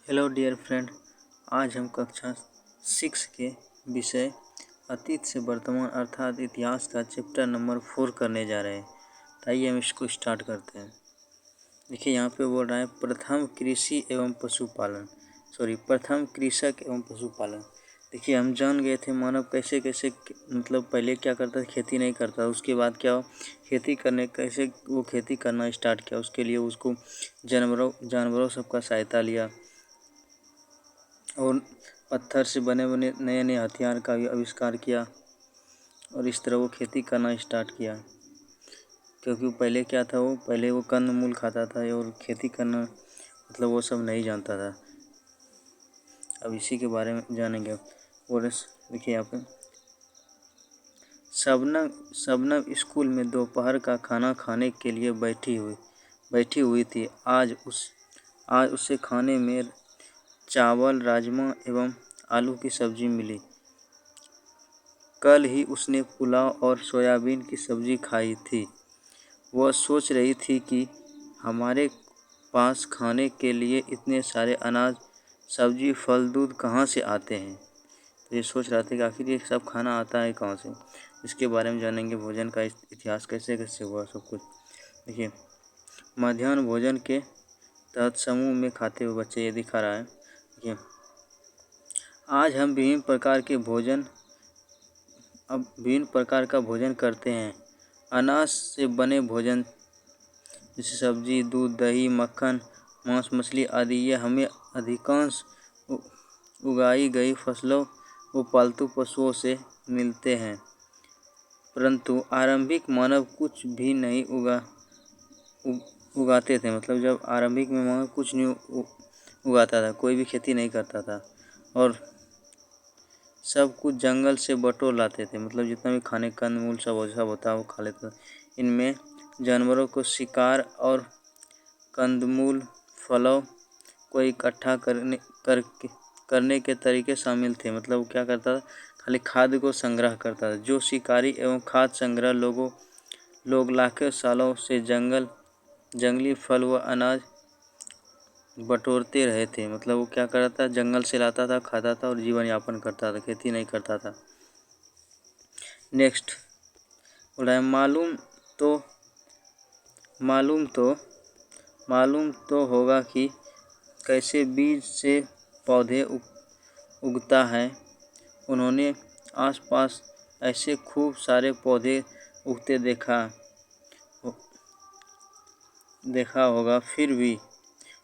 Hello dear friend, आज हम कक्षा 6 के विषय अतीत से वर्तमान अर्थात इतिहास का चैप्टर नंबर 4 करने जा रहे हैं। आइए हम इसको स्टार्ट करते हैं। देखिए यहाँ पे बोल रहा है प्रथम कृषक एवं पशुपालन। देखिए हम जान गए थे मानव कैसे कैसे मतलब पहले क्या करता था, खेती नहीं करता। उसके बाद क्या खेती करने कैसे वो खेती करना स्टार्ट किया। उसके लिए उसको जानवरों सबका सहायता लिया और पत्थर से बने बने नए नए हथियार का भी आविष्कार किया और इस तरह वो खेती करना स्टार्ट किया। क्योंकि पहले क्या था, पहले वो कंद मूल खाता था और खेती करना मतलब वो सब नहीं जानता था। अब इसी के बारे में जानेंगे। और देखिए यहाँ पे शबनम स्कूल में दोपहर का खाना खाने के लिए बैठी हुई थी। आज उसे खाने में चावल, राजमा एवं आलू की सब्जी मिली। कल ही उसने पुलाव और सोयाबीन की सब्जी खाई थी। वह सोच रही थी कि हमारे पास खाने के लिए इतने सारे अनाज, सब्जी, फल, दूध कहाँ से आते हैं। तो ये सोच रहा था कि आखिर ये सब खाना आता है कहाँ से। इसके बारे में जानेंगे, भोजन का इतिहास कैसे कैसे हुआ सब कुछ। देखिए मध्याह्न भोजन के तहत समूह में खाते हुए बच्चे ये दिखा रहा है। देखिए आज हम विभिन्न प्रकार का भोजन करते हैं। अनाज से बने भोजन जैसे सब्जी, दूध, दही, मक्खन, मांस, मछली आदि ये हमें अधिकांश उगाई गई फसलों व पालतू पशुओं से मिलते हैं। परंतु आरंभिक मानव कुछ भी नहीं उगाते थे। मतलब जब आरंभिक में मानव कुछ नहीं उगाता था, कोई भी खेती नहीं करता था और सब कुछ जंगल से बटोर लाते थे। मतलब जितना भी खाने कंद मूल सब होता है वो खा लेते थे। इनमें जानवरों को शिकार और कंदमूल फलों को इकट्ठा करने के तरीके शामिल थे। मतलब वो क्या करता था, खाली खाद्य को संग्रह करता था। जो शिकारी एवं खाद्य संग्रह लोग लाखों सालों से जंगली फल व अनाज बटोरते रहे थे। मतलब वो क्या करता था, जंगल से लाता था, खाता था और जीवन यापन करता था, खेती नहीं करता था। नेक्स्ट बोला है मालूम तो होगा कि कैसे बीज से पौधे उगता है। उन्होंने आसपास ऐसे खूब सारे पौधे उगते देखा होगा, फिर भी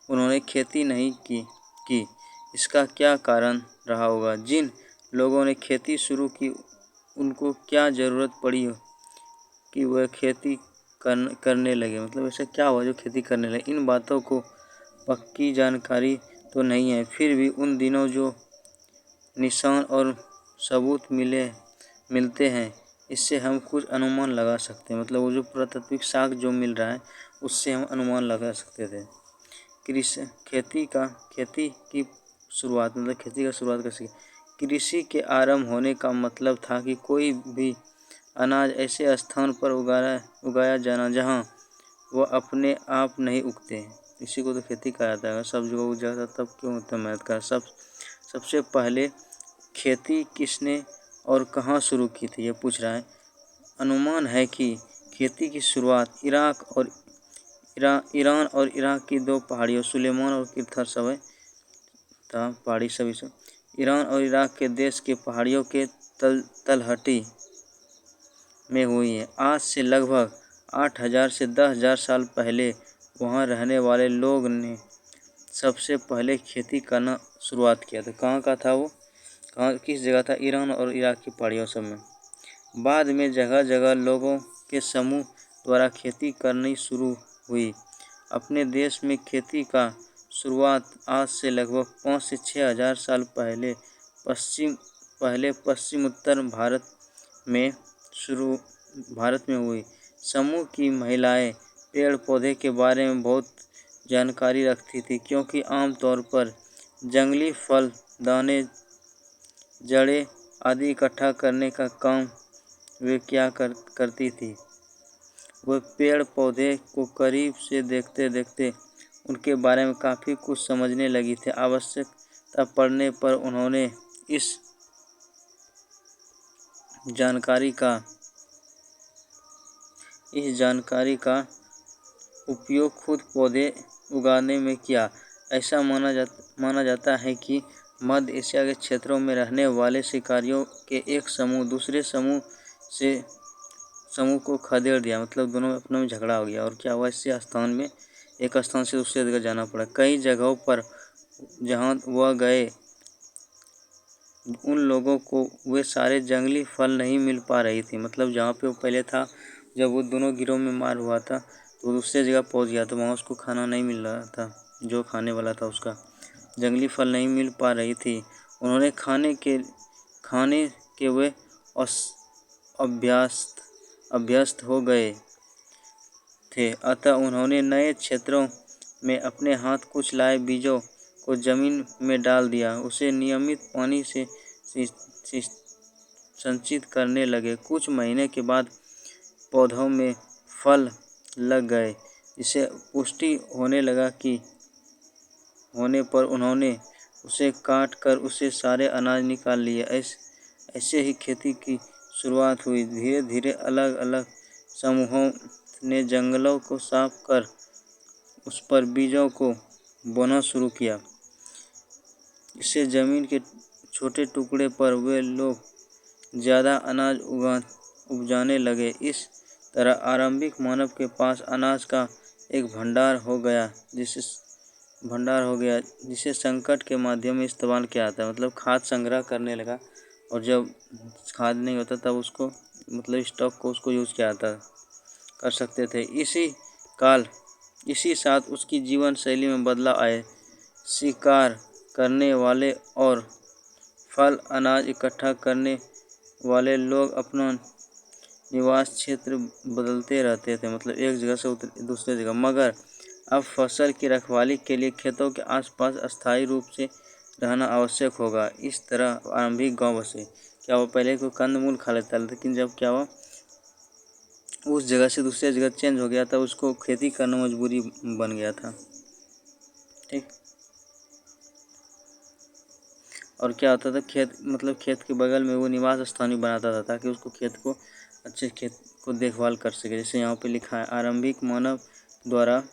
उन्होंने खेती नहीं की। इसका क्या कारण रहा होगा। जिन लोगों ने खेती शुरू की उनको क्या ज़रूरत पड़ी कि वह खेती करने लगे। मतलब ऐसा क्या हुआ जो खेती करने लगे। इन बातों को पक्की जानकारी तो नहीं है, फिर भी उन दिनों जो निशान और सबूत मिलते हैं, इससे हम कुछ अनुमान लगा सकते हैं। मतलब वो जो पुरातात्विक साक्ष्य जो मिल रहा है उससे हम अनुमान लगा सकते थे। खेती की शुरुआत, मतलब खेती का शुरुआत कैसे। कृषि के आरंभ होने का मतलब था कि कोई भी अनाज ऐसे स्थान पर उगाया जाना जहां वह अपने आप नहीं उगते। इसी को तो खेती कहा जाता है। सब जगह उग जाता तब क्यों उतना मेहनत कर। सबसे पहले खेती किसने और कहाँ शुरू की थी ये पूछ रहा है। अनुमान है कि खेती की शुरुआत ईरान और इराक की दो पहाड़ियों सुलेमान और किरथर सब पहाड़ी सभी सब ईरान और इराक के देश के पहाड़ियों के तलहटी में हुई है। आज से लगभग 8000 से 10,000 साल पहले वहाँ रहने वाले लोग ने सबसे पहले खेती करना शुरुआत किया था। कहाँ का था वो, किस जगह था, ईरान और इराक की पहाड़ियों सब में। बाद में जगह जगह लोगों के समूह द्वारा खेती करनी शुरू हुई। अपने देश में खेती का शुरुआत आज से लगभग 5 से 6,000 साल पहले पश्चिम उत्तर भारत में हुई। समूह की महिलाएं पेड़ पौधे के बारे में बहुत जानकारी रखती थी, क्योंकि आमतौर पर जंगली फल, दाने, जड़ें आदि इकट्ठा करने का काम वे क्या करती थी। वह पेड़ पौधे को करीब से देखते देखते उनके बारे में काफ़ी कुछ समझने लगी थी। आवश्यकता पड़ने पर उन्होंने इस जानकारी का उपयोग खुद पौधे उगाने में किया। ऐसा माना जाता है कि मध्य एशिया के क्षेत्रों में रहने वाले शिकारियों के एक समूह दूसरे समूह को खदेड़ दिया, मतलब दोनों अपनों में झगड़ा हो गया। और क्या हुआ, इससे एक स्थान से दूसरे जगह जाना पड़ा। कई जगहों पर जहाँ वह गए उन लोगों को वे सारे जंगली फल नहीं मिल पा रही थी। मतलब जहाँ पे वो पहले था, जब वो दोनों गिरोह में मार हुआ था तो दूसरे जगह पहुँच गया तो वहाँ उसको खाना नहीं मिल रहा था, जो खाने वाला था उसका जंगली फल नहीं मिल पा रही थी। उन्होंने खाने के वे अभ्यस्त हो गए थे, अतः उन्होंने नए क्षेत्रों में अपने हाथ कुछ लाए बीजों को जमीन में डाल दिया, उसे नियमित पानी से संचित करने लगे। कुछ महीने के बाद पौधों में फल लग गए, जिसे पुष्टि होने पर उन्होंने उसे काट कर उसे सारे अनाज निकाल लिए। ऐसे ही खेती की शुरुआत हुई। धीरे धीरे अलग अलग समूहों ने जंगलों को साफ कर उस पर बीजों को बोना शुरू किया। इससे ज़मीन के छोटे टुकड़े पर वे लोग ज़्यादा अनाज उपजाने लगे। इस तरह आरंभिक मानव के पास अनाज का एक भंडार हो गया जिसे संकट के माध्यम में इस्तेमाल किया जाता है। मतलब खाद संग्रह करने लगा, और जब खाद नहीं होता तब उसको मतलब स्टॉक को उसको यूज़ किया जाता कर सकते थे। इसी साथ उसकी जीवन शैली में बदलाव आए। शिकार करने वाले और फल अनाज इकट्ठा करने वाले लोग अपना निवास क्षेत्र बदलते रहते थे, मतलब एक जगह से दूसरे जगह। मगर अब फसल की रखवाली के लिए खेतों के आसपास अस्थायी रूप से रहना आवश्यक होगा। इस तरह आरंभिक गांव बसे। क्या वो पहले कोई कंदमूल खा लेता, लेकिन जब क्या हुआ उस जगह से दूसरे जगह चेंज हो गया था, उसको खेती करना मजबूरी बन गया था। ठीक। और क्या होता था, खेत के बगल में वो निवास स्थान भी बनाता था ताकि उसको खेत को देखभाल कर सके। जैसे यहाँ पे लिखा है आरंभिक मानव द्वारा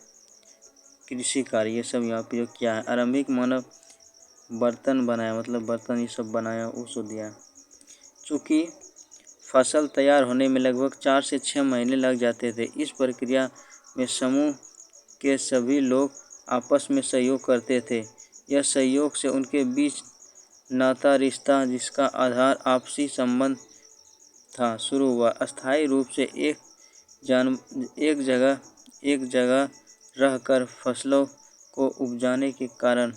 कृषि कार्य, ये सब यहाँ पे जो किया है। आरंभिक मानव बर्तन बनाया, मतलब बर्तन ये सब बनाया, उसको दिया। चूँकि फसल तैयार होने में लगभग 4 से 6 महीने लग जाते थे, इस प्रक्रिया में समूह के सभी लोग आपस में सहयोग करते थे। यह सहयोग से उनके बीच नाता रिश्ता, जिसका आधार आपसी संबंध था, शुरू हुआ। अस्थायी रूप से एक जगह रहकर फसलों को उपजाने के कारण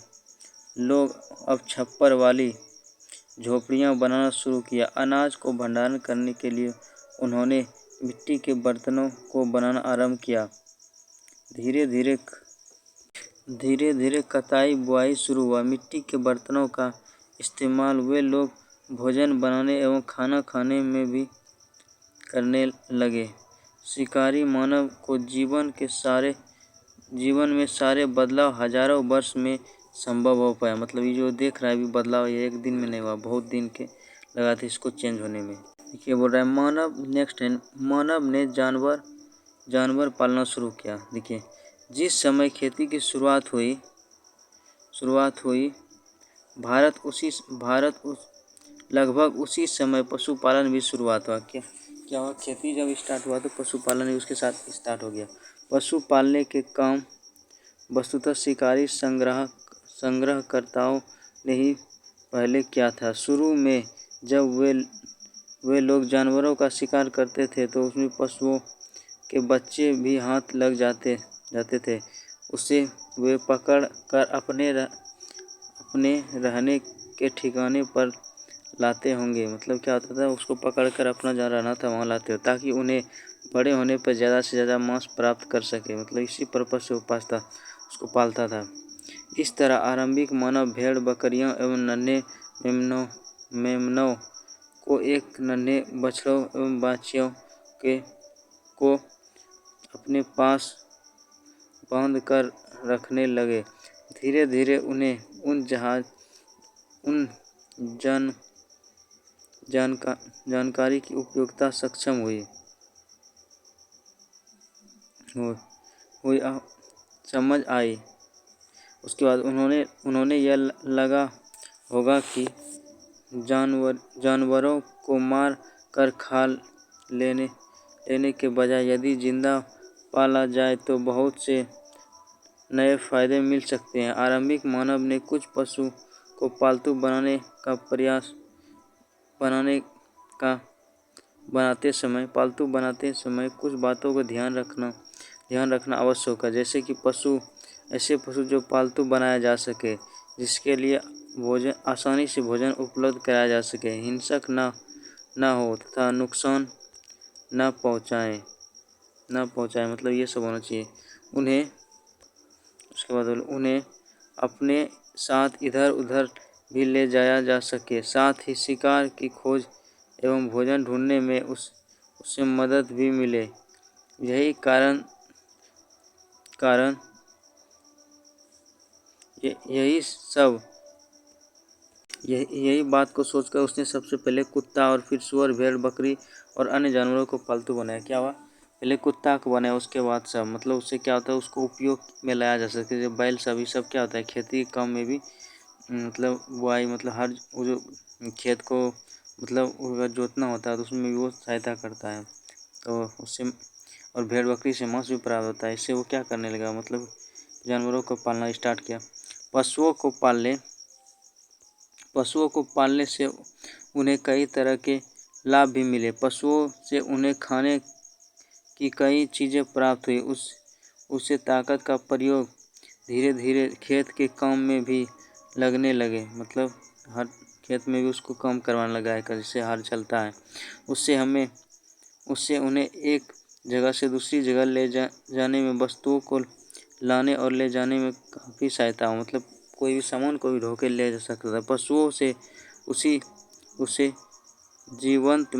लोग अब छप्पर वाली झोपड़ियां बनाना शुरू किया। अनाज को भंडारण करने के लिए उन्होंने मिट्टी के बर्तनों को बनाना आरंभ किया। धीरे धीरे कताई बुवाई शुरू हुआ। मिट्टी के बर्तनों का इस्तेमाल वे लोग भोजन बनाने एवं खाना खाने में भी करने लगे। शिकारी मानव को जीवन में सारे बदलाव हजारों वर्ष में संभव हो पाया। मतलब ये जो देख रहा है अभी बदलाव, ये एक दिन में नहीं हुआ, बहुत दिन के लगा थे इसको चेंज होने में। देखिए बोल रहा है मानव ने जानवर पालना शुरू किया। देखिए जिस समय खेती की शुरुआत हुई लगभग उसी समय पशुपालन भी शुरुआत हुआ। क्या हुआ, खेती जब स्टार्ट हुआ तो पशुपालन भी उसके साथ स्टार्ट हो गया। पशु पालने के काम वस्तुतः शिकारी संग्रहकर्ताओं ने ही पहले किया था। शुरू में जब वे लोग जानवरों का शिकार करते थे तो उसमें पशुओं के बच्चे भी हाथ लग जाते थे। उसे वे पकड़ कर अपने रहने के ठिकाने पर लाते होंगे। मतलब क्या होता था, उसको पकड़ कर अपना जहाँ रहना था वहाँ लाते हो, ताकि उन्हें बड़े होने पर ज़्यादा से ज़्यादा मांस प्राप्त कर सके। मतलब इसी पर्पज से उसको पालता था। इस तरह आरंभिक मानव भेड़, बकरियों एवं नन्हे मेमनों को एक नन्हे बछड़ों एवं बाछियों को अपने पास बांध कर रखने लगे। धीरे धीरे उन्हें उन जानकारी की उपयोगिता सक्षम हुई समझ आई। उसके बाद उन्होंने यह लगा होगा कि जानवरों को मार कर खा लेने के बजाय यदि जिंदा पाला जाए तो बहुत से नए फायदे मिल सकते हैं। आरंभिक मानव ने कुछ पशु को पालतू बनाते समय कुछ बातों का ध्यान रखना आवश्यक है, जैसे कि ऐसे पशु जो पालतू बनाया जा सके, जिसके लिए आसानी से भोजन उपलब्ध कराया जा सके, हिंसक ना हो तथा नुकसान ना पहुंचाए मतलब ये सब होना चाहिए। उसके बाद उन्हें अपने साथ इधर उधर भी ले जाया जा सके, साथ ही शिकार की खोज एवं भोजन ढूंढने में उससे मदद भी मिले। यही बात को सोचकर उसने सबसे पहले कुत्ता और फिर सूअर, भेड़, बकरी और अन्य जानवरों को पालतू बनाया। क्या हुआ? पहले कुत्ता को बनाया, उसके बाद सब, मतलब उससे क्या होता है, उसको उपयोग में लाया जा सकता है। जो बैल सभी सब क्या होता है, खेती के काम में भी मतलब बुआई, मतलब हर वो जो खेत को मतलब जोतना होता है तो उसमें भी वो सहायता करता है। तो उससे और भेड़ बकरी से मांस भी प्राप्त होता है। इससे वो क्या करने लगा, मतलब जानवरों को पालना स्टार्ट किया। पशुओं को पालने से उन्हें कई तरह के लाभ भी मिले। पशुओं से उन्हें खाने की कई चीज़ें प्राप्त हुई। उससे ताकत का प्रयोग धीरे धीरे खेत के काम में भी लगने लगे, मतलब हर खेत में भी उसको काम करवाने लगा है, जिससे हल चलता है। उससे उन्हें एक जगह से दूसरी जगह ले जाने में, वस्तुओं को लाने और ले जाने में काफ़ी सहायता हो, मतलब कोई भी सामान को भी ढो के ले जा सकता था। पशुओं से उसे जीवंत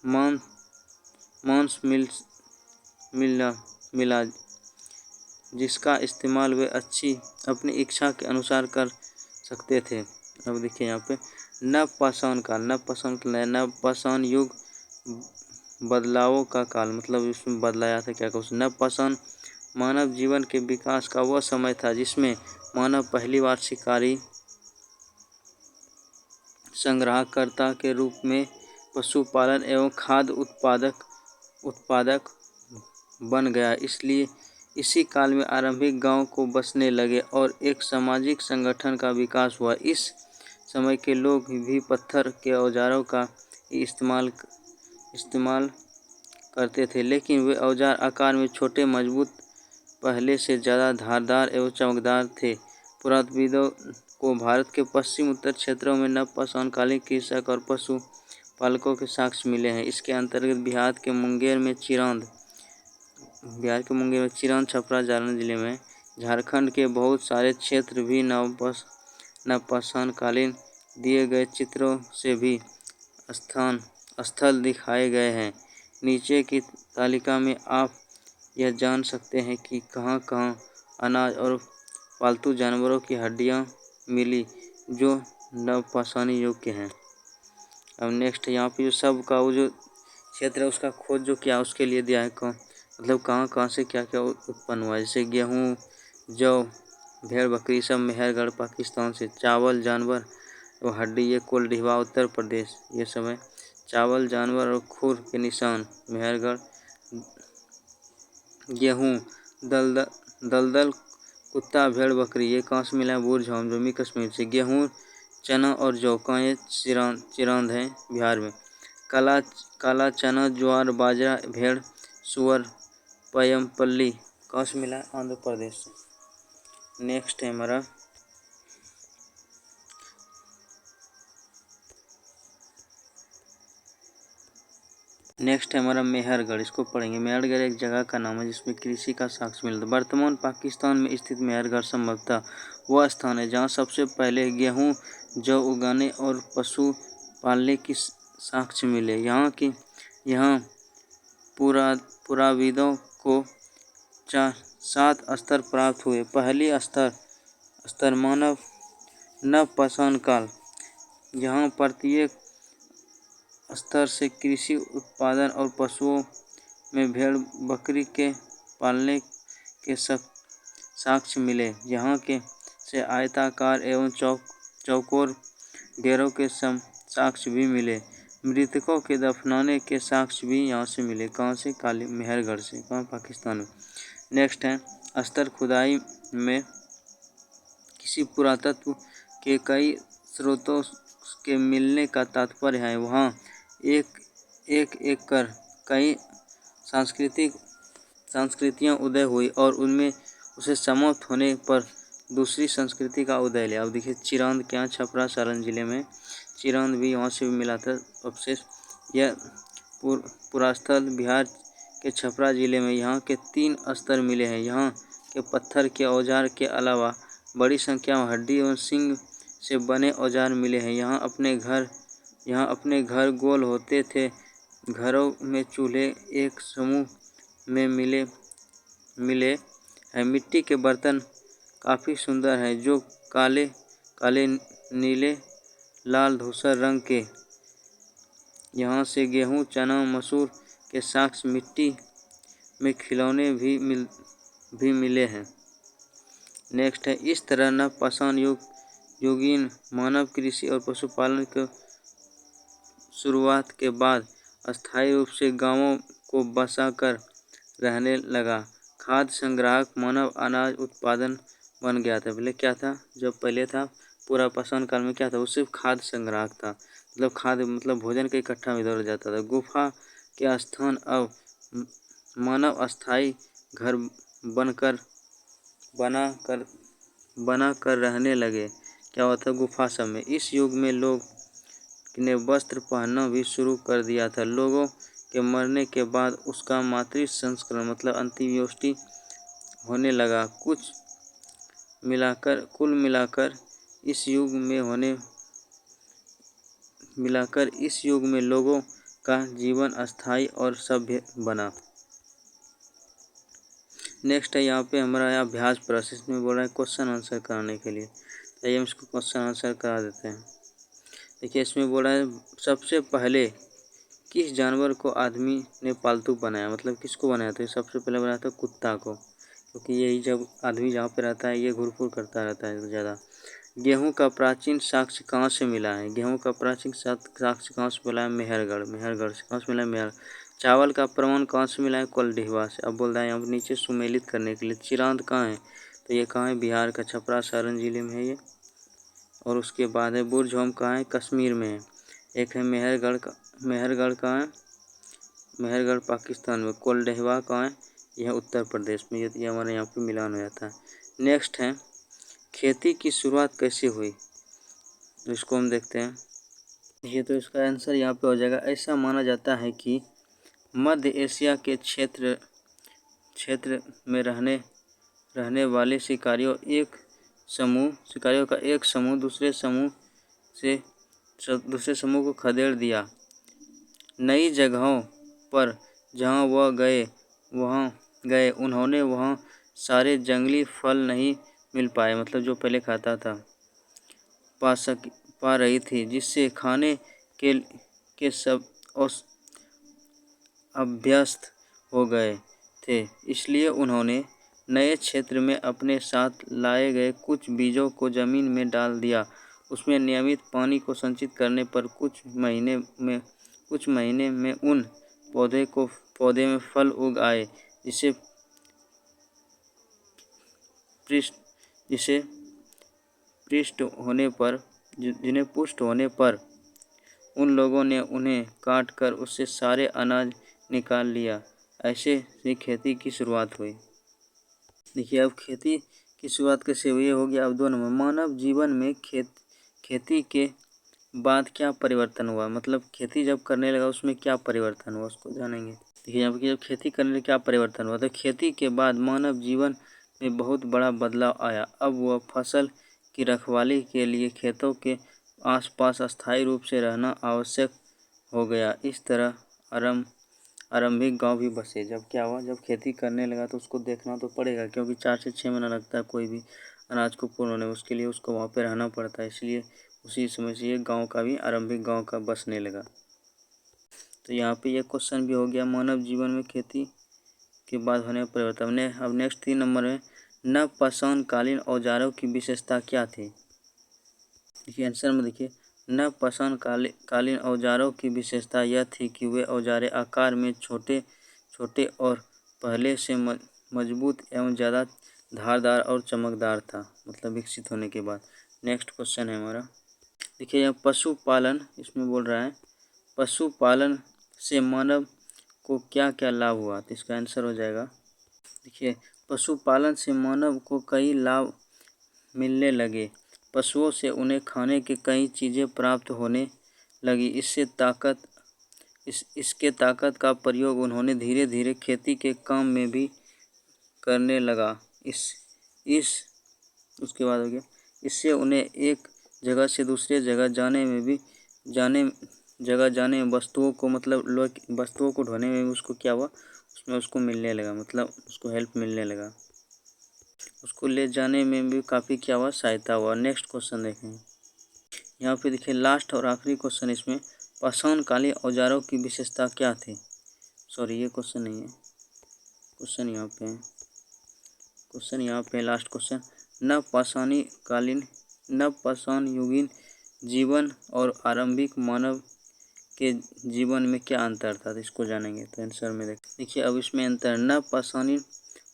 मांस मिला, जिसका इस्तेमाल वे अपनी इच्छा के अनुसार कर सकते थे। अब देखिए यहाँ पे नवपाषाण युग बदलावों का काल, मतलब इसमें बदलाया था क्या कुछ। नवपाषाण मानव जीवन के विकास का वह समय था जिसमें मानव पहली बार शिकारी, संग्रहकर्ता के रूप में पशुपालन एवं खाद्य उत्पादक बन गया। इसलिए इसी काल में आरंभिक गांव को बसने लगे और एक सामाजिक संगठन का विकास हुआ। इस समय के लोग भी पत्थर के औजारों का इस्तेमाल करते थे, लेकिन वे औजार आकार में छोटे, मजबूत, पहले से ज़्यादा धारदार एवं चमकदार थे। पुरातत्वविदों को भारत के पश्चिम उत्तर क्षेत्रों में नवपाषाणकालीन कृषक और पशु पालकों के साक्ष्य मिले हैं। इसके अंतर्गत बिहार के मुंगेर में चिरांद, छपरा, जालौन जिले में, झारखंड के बहुत सारे क्षेत्र भी नवपाषाणकालीन दिए गए चित्रों से भी स्थल दिखाए गए हैं। नीचे की तालिका में आप यह जान सकते हैं कि कहाँ अनाज और पालतू जानवरों की हड्डियाँ मिली जो नवपाषाणी युग के हैं। अब नेक्स्ट यहाँ पे जो सब का वो जो क्षेत्र है उसका खोज जो किया उसके लिए दिया है, मतलब कहाँ से क्या क्या उत्पन्न हुआ। जैसे गेहूँ, जौ, भेड़ बकरी सब मेहरगढ़ पाकिस्तान से, चावल जानवर और हड्डी ये कोल्डिवा उत्तर प्रदेश, ये सब है। चावल जानवर और खुर के निशान मेहरगढ़। गेहूँ, दलदल कुत्ता, भेड़ बकरी ये कहाँ से मिला है, बुरझाम जम्मू कश्मीर से। गेहूँ, चना और जौ का ये चिरांद है बिहार में। काला चना, ज्वार, बाजरा, भेड़, सुअर, पयमपल्ली कहाँ से मिला है, आंध्र प्रदेश से। नेक्स्ट है हमारा मेहरगढ़। इसको पढ़ेंगे। मेहरगढ़ एक जगह का नाम है जिसमें कृषि का साक्ष्य मिलता है। वर्तमान पाकिस्तान में स्थित मेहरगढ़ संभवतः वह स्थान है जहाँ सबसे पहले गेहूँ, जौ उगाने और पशु पालने की साक्ष्य मिले। यहाँ पुराविदों को 7 स्तर प्राप्त हुए। पहली स्तर मानव नवपाषाण काल, यहाँ प्रत्येक स्तर से कृषि उत्पादन और पशुओं में भेड़ बकरी के पालने के साक्ष्य मिले। यहाँ के से आयताकार एवं चौकोर डेरों के साक्ष्य भी मिले। मृतकों के दफनाने के साक्ष्य भी यहाँ से मिले। कहाँ से? काली मेहरगढ़ से। कहाँ? पाकिस्तान में। नेक्स्ट है स्तर खुदाई में किसी पुरातत्व के कई स्रोतों के मिलने का तात्पर्य है वहाँ एक कर कई संस्कृतियाँ उदय हुई और उनमें उसे समाप्त होने पर दूसरी संस्कृति का उदय लिया। अब देखिए चिरांद क्या, छपरा सारण जिले में चिरांद भी वहाँ से भी मिला था अवशेष। यह पुरास्थल बिहार के छपरा जिले में यहाँ के 3 स्तर मिले हैं। यहाँ के पत्थर के औजार के अलावा बड़ी संख्या में हड्डी एवं सींग से बने औजार मिले हैं। यहाँ अपने घर गोल होते थे। घरों में चूल्हे एक समूह में मिले हैं। मिट्टी के बर्तन काफ़ी सुंदर हैं जो काले नीले लाल धूसर रंग के। यहाँ से गेहूँ चना मसूर के साक्ष्य मिट्टी में खिलौने भी मिले हैं। नेक्स्ट है इस तरह नवपाषाण युगीन मानव कृषि और पशुपालन के शुरुआत के बाद अस्थायी रूप से गांवों को बसाकर रहने लगा। खाद्य संग्राहक मानव अनाज उत्पादन बन गया था। पहले क्या था? जब पहले था पुरापाषाण काल में क्या था? वो सिर्फ खाद्य संग्राहक था। मतलब खाद्य मतलब भोजन का इकट्ठा इधर जाता था। गुफा के स्थान अब मानव अस्थायी घर बना कर रहने लगे। क्या होता? गुफा सब में। इस युग में लोग ने वस्त्र पहनना भी शुरू कर दिया था। लोगों के मरने के बाद उसका मातृ संस्करण मतलब अंत्येष्टि होने लगा। कुल मिलाकर इस युग में लोगों का जीवन अस्थायी और सभ्य बना। नेक्स्ट है यहाँ पे हमारा अभ्यास प्रश्न। इसमें बोल रहा है क्वेश्चन आंसर कराने के लिए। आइए हम इसको क्वेश्चन आंसर करा देते हैं। देखिए इसमें बोल रहा है सबसे पहले किस जानवर को आदमी ने पालतू बनाया? मतलब किसको बनाया था? सबसे पहले बनाया था कुत्ता को, क्योंकि यही जब आदमी जहाँ पे रहता है ये घूर-फूर करता रहता है ज़्यादा। गेहूँ का प्राचीन साक्ष्य कहाँ से मिला है? गेहूँ का प्राचीन साक्ष्य कहाँ से मिला है? मेहरगढ़ से। कहाँ से मिला है? मेहर। चावल का प्रमाण कहाँ से मिला है? कोल्डिहवा से। अब बोल रहा है यहाँ पर नीचे सुमेलित करने के लिए। चिरांद कहाँ है? तो ये कहाँ है? बिहार का छपरा सारण जिले में है ये। और उसके बाद है बुर्ज होम कहाँ है? कश्मीर में है। एक है मेहरगढ़ कहाँ है? मेहरगढ़ पाकिस्तान में। कोल्डिहवा कहाँ है? यह उत्तर प्रदेश में। ये हमारे यहाँ पे मिलान हो जाता है। नेक्स्ट है खेती की शुरुआत कैसे हुई? तो इसको हम देखते हैं। ये तो इसका आंसर यहाँ पे हो जाएगा। ऐसा माना जाता है कि मध्य एशिया के क्षेत्र में रहने वाले शिकारियों का एक समूह दूसरे समूह को खदेड़ दिया। नई जगहों पर जहाँ वह गए उन्होंने वहाँ सारे जंगली फल नहीं मिल पाए, मतलब जो पहले खाता था पा रही थी, जिससे खाने के सब अभ्यस्त हो गए थे। इसलिए उन्होंने नए क्षेत्र में अपने साथ लाए गए कुछ बीजों को जमीन में डाल दिया। उसमें नियमित पानी को संचित करने पर कुछ महीने में उन पौधे में फल उग आए, जिन्हें पुष्ट होने पर उन लोगों ने उन्हें काट कर उससे सारे अनाज निकाल लिया। ऐसे ही खेती की शुरुआत हुई। देखिए अब खेती की शुरुआत कैसे हुई हो गया। अब 2 नंबर मानव जीवन में खेती के बाद क्या परिवर्तन हुआ? मतलब खेती जब करने लगा उसमें क्या परिवर्तन हुआ उसको जानेंगे। देखिए यहाँ पर जब खेती करने में क्या परिवर्तन हुआ, तो खेती के बाद मानव जीवन में बहुत बड़ा बदलाव आया। अब वह फसल की रखवाली के लिए खेतों के आसपास अस्थायी रूप से रहना आवश्यक हो गया। इस तरह आरंभिक गांव भी बसे। जब क्या हुआ, जब खेती करने लगा तो उसको देखना तो पड़ेगा, क्योंकि 4 से 6 महीना लगता है कोई भी अनाज को पूर्ण होने में, उसके लिए उसको वहाँ पे रहना पड़ता है। इसलिए उसी समय से ये गाँव का भी, आरंभिक गाँव का बसने लगा। तो यहाँ पे ये क्वेश्चन भी हो गया, मानव जीवन में खेती के बाद होने परिवर्तन। अब नेक्स्ट 3 नंबर में, नवपाषाणकालीन औजारों की विशेषता क्या थी। देखिए आंसर में देखिए, नवपाषाणकालीन औजारों की विशेषता यह थी कि वे औजारें आकार में छोटे छोटे और पहले से मजबूत एवं ज़्यादा धारदार और चमकदार था, मतलब विकसित होने के बाद। नेक्स्ट क्वेश्चन है हमारा, देखिए यह पशुपालन, इसमें बोल रहा है पशुपालन से मानव को क्या क्या लाभ हुआ। तो इसका आंसर हो जाएगा, देखिए पशुपालन से मानव को कई लाभ मिलने लगे। पशुओं से उन्हें खाने की कई चीज़ें प्राप्त होने लगी। इसके ताकत का प्रयोग उन्होंने धीरे धीरे खेती के काम में भी करने लगा। उसके बाद हो गया, इससे उन्हें एक जगह से दूसरे जगह जाने में वस्तुओं को, मतलब वस्तुओं को ढोने में भी उसको क्या हुआ, उसमें उसको मिलने लगा, मतलब उसको हेल्प मिलने लगा, उसको ले जाने में भी काफ़ी क्या हुआ, सहायता हुआ। नेक्स्ट क्वेश्चन देखें, यहाँ पे देखिए लास्ट और आखिरी क्वेश्चन इसमें, पाषाणकालीन औजारों की विशेषता क्या थी। सॉरी ये क्वेश्चन नहीं है, क्वेश्चन यहाँ पे लास्ट क्वेश्चन, नवपाषाणयुगीन जीवन और आरंभिक मानव के जीवन में क्या अंतर था, तो इसको जानेंगे। तो आंसर में देखिए अब इसमें अंतर,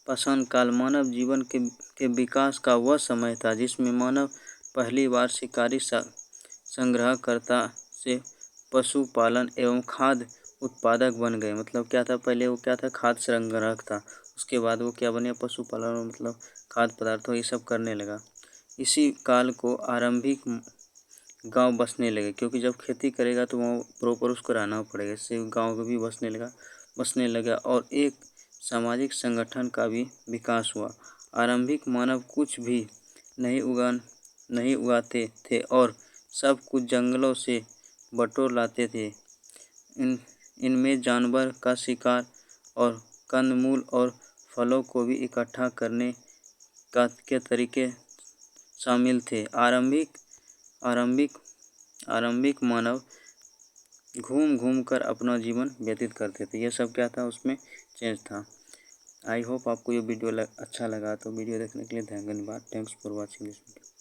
पाषाण काल मानव जीवन के विकास का वह समय था जिसमें मानव पहली बार शिकारी संग्रहकर्ता से पशुपालन एवं खाद्य उत्पादक बन गए। मतलब क्या था, पहले वो क्या था, खाद्य संग्राहक था, उसके बाद वो क्या बने, पशुपालन, मतलब खाद्य पदार्थों ये सब करने लगा। इसी काल को आरंभिक गांव बसने लगे, क्योंकि जब खेती करेगा तो वहाँ प्रॉपर उसको रहना पड़ेगा, इससे गांव भी बसने लगा और एक सामाजिक संगठन का भी विकास हुआ। आरंभिक मानव कुछ भी नहीं उगाते थे और सब कुछ जंगलों से बटोर लाते थे। इनमें जानवर का शिकार और कंदमूल और फलों को भी इकट्ठा करने के तरीके शामिल थे। आरंभिक मानव घूम घूम कर अपना जीवन व्यतीत करते थे। यह सब क्या था, उसमें चेंज था। आई होप आपको ये वीडियो अच्छा लगा। तो वीडियो देखने के लिए धन्यवाद। Thanks for watching this video.